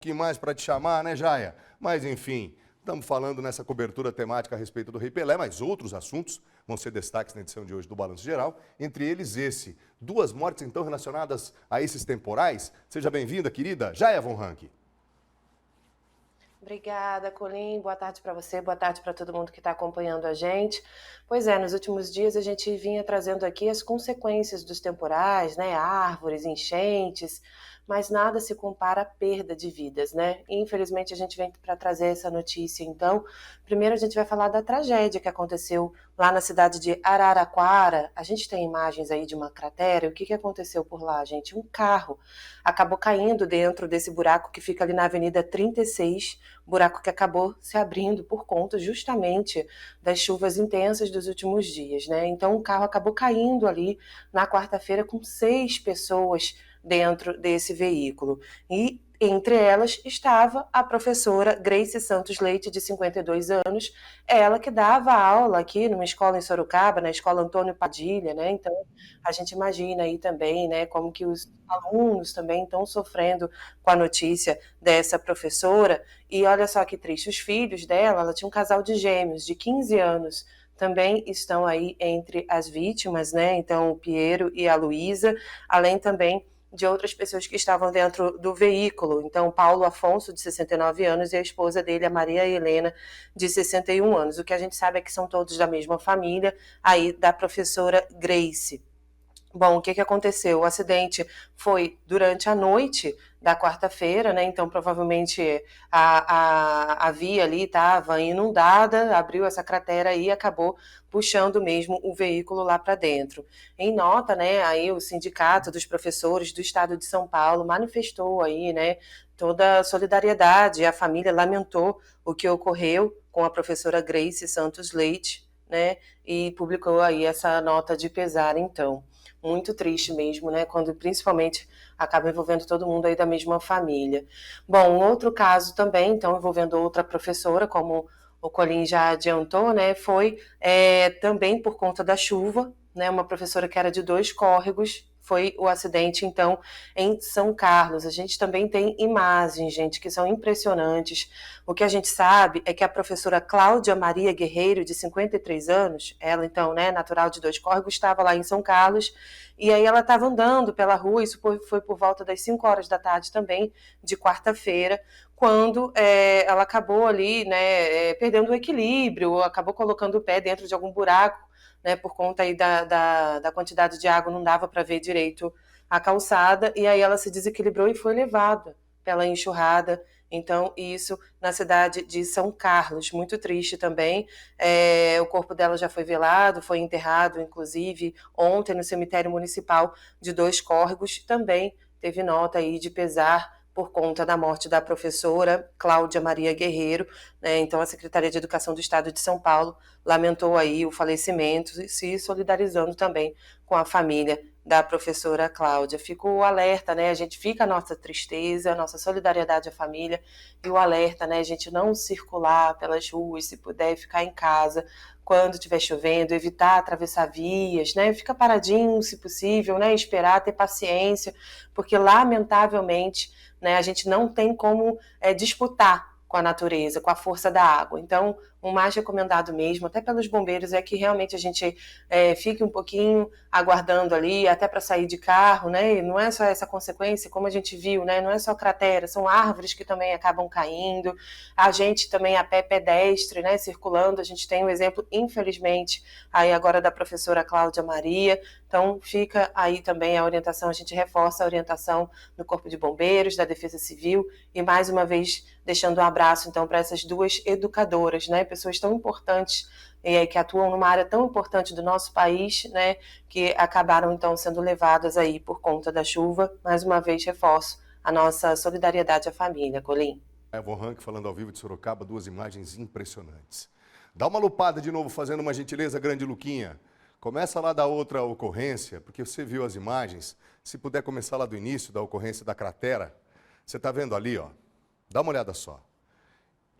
Que mais para te chamar, né, Jaia? Mas, enfim, estamos falando nessa cobertura temática a respeito do Rei Pelé, mas outros assuntos vão ser destaques na edição de hoje do Balanço Geral, entre eles esse. Duas mortes, então, relacionadas a esses temporais. Seja bem-vinda, querida Jaia Von Ranke. Obrigada, Colim. Boa tarde para você, boa tarde para todo mundo que está acompanhando a gente. Pois é, nos últimos dias a gente vinha trazendo aqui as consequências dos temporais, né? Árvores, enchentes, mas nada se compara à perda de vidas, né? Infelizmente a gente vem para trazer essa notícia, então. Primeiro a gente vai falar da tragédia que aconteceu lá na cidade de Araraquara. A gente tem imagens aí de uma cratera. O que aconteceu por lá, gente? Um carro acabou caindo dentro desse buraco que fica ali na Avenida 36, buraco que acabou se abrindo por conta justamente das chuvas intensas dos últimos dias, né? Então o carro acabou caindo ali na quarta-feira com 6 pessoas dentro desse veículo. E entre elas estava a professora Grace Santos Leite, de 52 anos, ela que dava aula aqui numa escola em Sorocaba, na escola Antônio Padilha, né? Então a gente imagina aí também, né, como que os alunos também estão sofrendo com a notícia dessa professora. E olha só que triste, os filhos dela, ela tinha um casal de gêmeos de 15 anos, também estão aí entre as vítimas, né? Então, o Piero e a Luísa, além também de outras pessoas que estavam dentro do veículo. Então, Paulo Afonso, de 69 anos, e a esposa dele, a Maria Helena, de 61 anos. O que a gente sabe é que são todos da mesma família, aí da professora Grace. Bom, o que aconteceu? O acidente foi durante a noite da quarta-feira, né? Então, provavelmente a via ali estava inundada, abriu essa cratera e acabou puxando mesmo o veículo lá para dentro. Em nota, né? Aí o Sindicato dos Professores do Estado de São Paulo manifestou aí, né? Toda a solidariedade. A família lamentou o que ocorreu com a professora Grace Santos Leite, né? E publicou aí essa nota de pesar, então. Muito triste mesmo, né? Quando principalmente acaba envolvendo todo mundo aí da mesma família. Bom, um outro caso também, então, envolvendo outra professora, como o Colim já adiantou, né? Foi também por conta da chuva, né? Uma professora que era de 2 córregos. Foi o acidente, então, em São Carlos. A gente também tem imagens, gente, que são impressionantes. O que a gente sabe é que a professora Cláudia Maria Guerreiro, de 53 anos, ela, então, né, natural de 2 córregos, estava lá em São Carlos, e aí ela estava andando pela rua, isso foi por volta das 5 horas da tarde também, de quarta-feira, quando ela acabou ali, né, perdendo o equilíbrio, acabou colocando o pé dentro de algum buraco, né, por conta aí da quantidade de água, não dava para ver direito a calçada, e aí ela se desequilibrou e foi levada pela enxurrada. Então, isso na cidade de São Carlos, muito triste também. O corpo dela já foi velado, foi enterrado, inclusive, ontem no cemitério municipal de 2 córregos. Também teve nota aí de pesar por conta da morte da professora Cláudia Maria Guerreiro, né? Então, a Secretaria de Educação do Estado de São Paulo lamentou aí o falecimento e se solidarizando também com a família da professora Cláudia. Fica o alerta, né? A gente fica a nossa tristeza, a nossa solidariedade à família e o alerta, né? A gente não circular pelas ruas, se puder ficar em casa quando estiver chovendo, evitar atravessar vias, né? Fica paradinho, se possível, né? Esperar, ter paciência, porque lamentavelmente, né, a gente não tem como disputar com a natureza, com a força da água. Então, o mais recomendado mesmo, até pelos bombeiros, é que realmente a gente fique um pouquinho aguardando ali, até para sair de carro, né? E não é só essa consequência, como a gente viu, né? Não é só cratera, são árvores que também acabam caindo, a gente também a pé pedestre, né? Circulando, a gente tem um exemplo, infelizmente, aí agora da professora Cláudia Maria. Então, fica aí também a orientação, a gente reforça a orientação do Corpo de Bombeiros, da Defesa Civil, e mais uma vez deixando um abraço, então, para essas 2 educadoras, né? Pessoas tão importantes que atuam numa área tão importante do nosso país, né? Que acabaram, então, sendo levadas aí por conta da chuva. Mais uma vez, reforço a nossa solidariedade à família, Colim. Von Ranke falando ao vivo de Sorocaba, 2 imagens impressionantes. Dá uma lupada de novo, fazendo uma gentileza, grande Luquinha. Começa lá da outra ocorrência, porque você viu as imagens. Se puder começar lá do início da ocorrência da cratera, você está vendo ali, ó. Dá uma olhada só.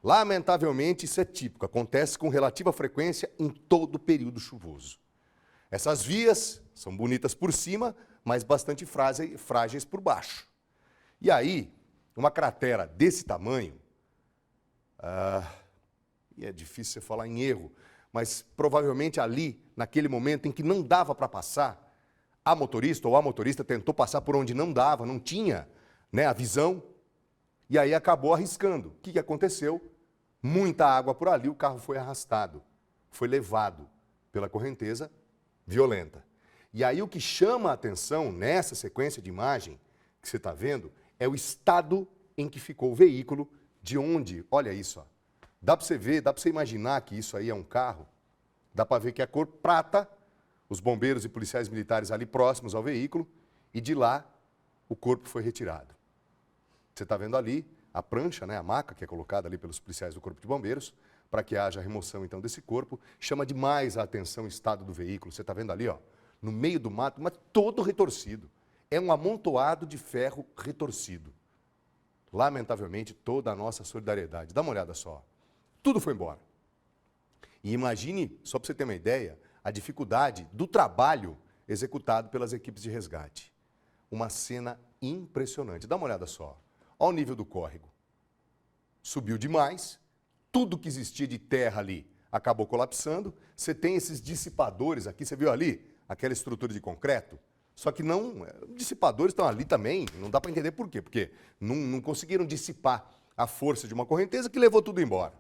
Lamentavelmente, isso é típico, acontece com relativa frequência em todo o período chuvoso. Essas vias são bonitas por cima, mas bastante frágeis por baixo. E aí, uma cratera desse tamanho, e é difícil você falar em erro, mas provavelmente ali, naquele momento em que não dava para passar, a motorista tentou passar por onde não dava, não tinha, né, a visão, e aí acabou arriscando. O que aconteceu? Muita água por ali, o carro foi arrastado, foi levado pela correnteza violenta. E aí o que chama a atenção nessa sequência de imagem que você está vendo é o estado em que ficou o veículo, de onde, olha isso, ó. Dá para você ver, dá para você imaginar que isso aí é um carro, dá para ver que é a cor prata, os bombeiros e policiais militares ali próximos ao veículo, e de lá o corpo foi retirado. Você está vendo ali a prancha, né, a maca que é colocada ali pelos policiais do Corpo de Bombeiros, para que haja a remoção então desse corpo. Chama demais a atenção o estado do veículo. Você está vendo ali, ó, no meio do mato, mas todo retorcido. É um amontoado de ferro retorcido. Lamentavelmente, toda a nossa solidariedade. Dá uma olhada só. Tudo foi embora. E imagine, só para você ter uma ideia, a dificuldade do trabalho executado pelas equipes de resgate. Uma cena impressionante. Dá uma olhada só. Olha o nível do córrego. Subiu demais, tudo que existia de terra ali acabou colapsando. Você tem esses dissipadores aqui, você viu ali? Aquela estrutura de concreto. Só que não, dissipadores estão ali também, não dá para entender por quê. Porque não conseguiram dissipar a força de uma correnteza que levou tudo embora.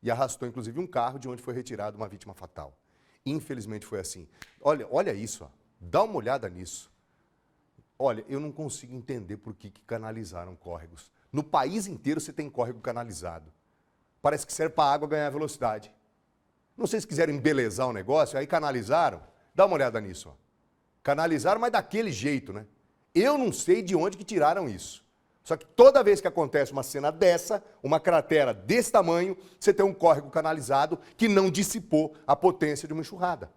E arrastou, inclusive, um carro de onde foi retirada uma vítima fatal. Infelizmente foi assim. Olha isso, ó. Dá uma olhada nisso. Olha, eu não consigo entender por que canalizaram córregos. No país inteiro você tem córrego canalizado. Parece que serve para a água ganhar velocidade. Não sei se quiseram embelezar o negócio, aí canalizaram. Dá uma olhada nisso, ó. Canalizaram, mas daquele jeito, né? Eu não sei de onde que tiraram isso. Só que toda vez que acontece uma cena dessa, uma cratera desse tamanho, você tem um córrego canalizado que não dissipou a potência de uma enxurrada.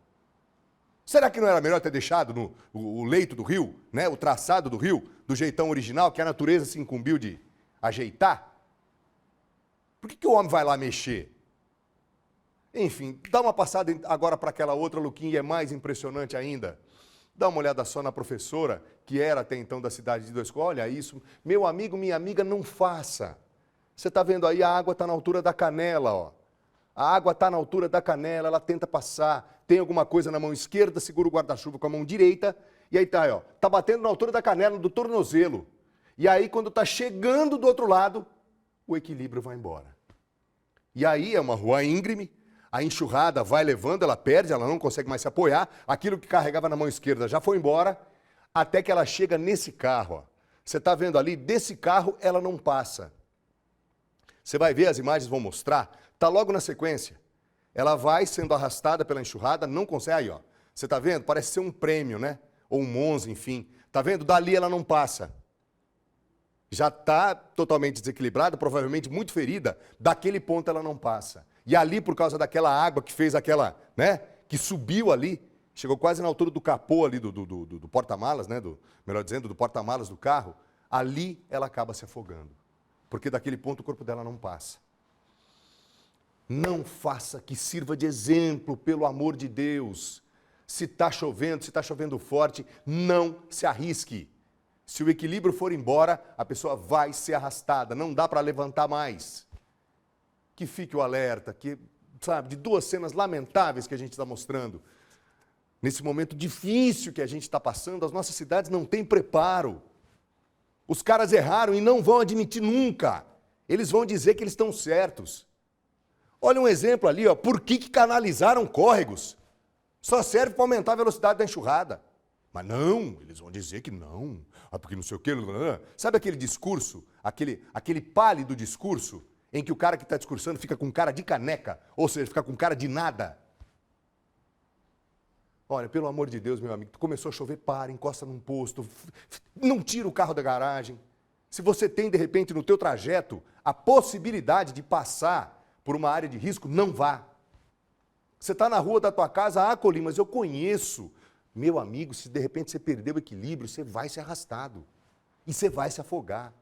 Será que não era melhor ter deixado o leito do rio, né, o traçado do rio, do jeitão original, que a natureza se incumbiu de ajeitar? Por que o homem vai lá mexer? Enfim, dá uma passada agora para aquela outra, Luquinha, é mais impressionante ainda. Dá uma olhada só na professora, que era até então da cidade de Dois Coroas. Olha isso, meu amigo, minha amiga, não faça. Você está vendo aí, a água está na altura da canela, ó. A água está na altura da canela, ela tenta passar, tem alguma coisa na mão esquerda, segura o guarda-chuva com a mão direita, e aí tá, ó, tá batendo na altura da canela, do tornozelo. E aí, quando está chegando do outro lado, o equilíbrio vai embora. E aí é uma rua íngreme, a enxurrada vai levando, ela perde, ela não consegue mais se apoiar, aquilo que carregava na mão esquerda já foi embora, até que ela chega nesse carro, ó. Você está vendo ali, desse carro ela não passa. Você vai ver, as imagens vão mostrar, está logo na sequência. Ela vai sendo arrastada pela enxurrada, não consegue, aí ó, você está vendo? Parece ser um prêmio, né? Ou um Monza, enfim. Está vendo? Dali ela não passa. Já está totalmente desequilibrada, provavelmente muito ferida, daquele ponto ela não passa. E ali, por causa daquela água que fez aquela, né? Que subiu ali, chegou quase na altura do capô ali do porta-malas, né? Melhor dizendo, do porta-malas do carro, ali ela acaba se afogando. Porque daquele ponto o corpo dela não passa. Não faça, que sirva de exemplo, pelo amor de Deus. Se está chovendo forte, não se arrisque. Se o equilíbrio for embora, a pessoa vai ser arrastada, não dá para levantar mais. Que fique o alerta, que, sabe, de duas cenas lamentáveis que a gente está mostrando. Nesse momento difícil que a gente está passando, as nossas cidades não têm preparo. Os caras erraram e não vão admitir nunca. Eles vão dizer que eles estão certos. Olha um exemplo ali, ó. Por que canalizaram córregos? Só serve para aumentar a velocidade da enxurrada. Mas não, eles vão dizer que não. Porque não sei o quê. Sabe aquele discurso, aquele pálido discurso, em que o cara que está discursando fica com cara de caneca, ou seja, fica com cara de nada? Olha, pelo amor de Deus, meu amigo, começou a chover, para, encosta num posto, não tira o carro da garagem. Se você tem, de repente, no teu trajeto, a possibilidade de passar por uma área de risco, não vá. Você está na rua da tua casa, Colim, mas eu conheço. Meu amigo, se de repente você perder o equilíbrio, você vai ser arrastado. E você vai se afogar.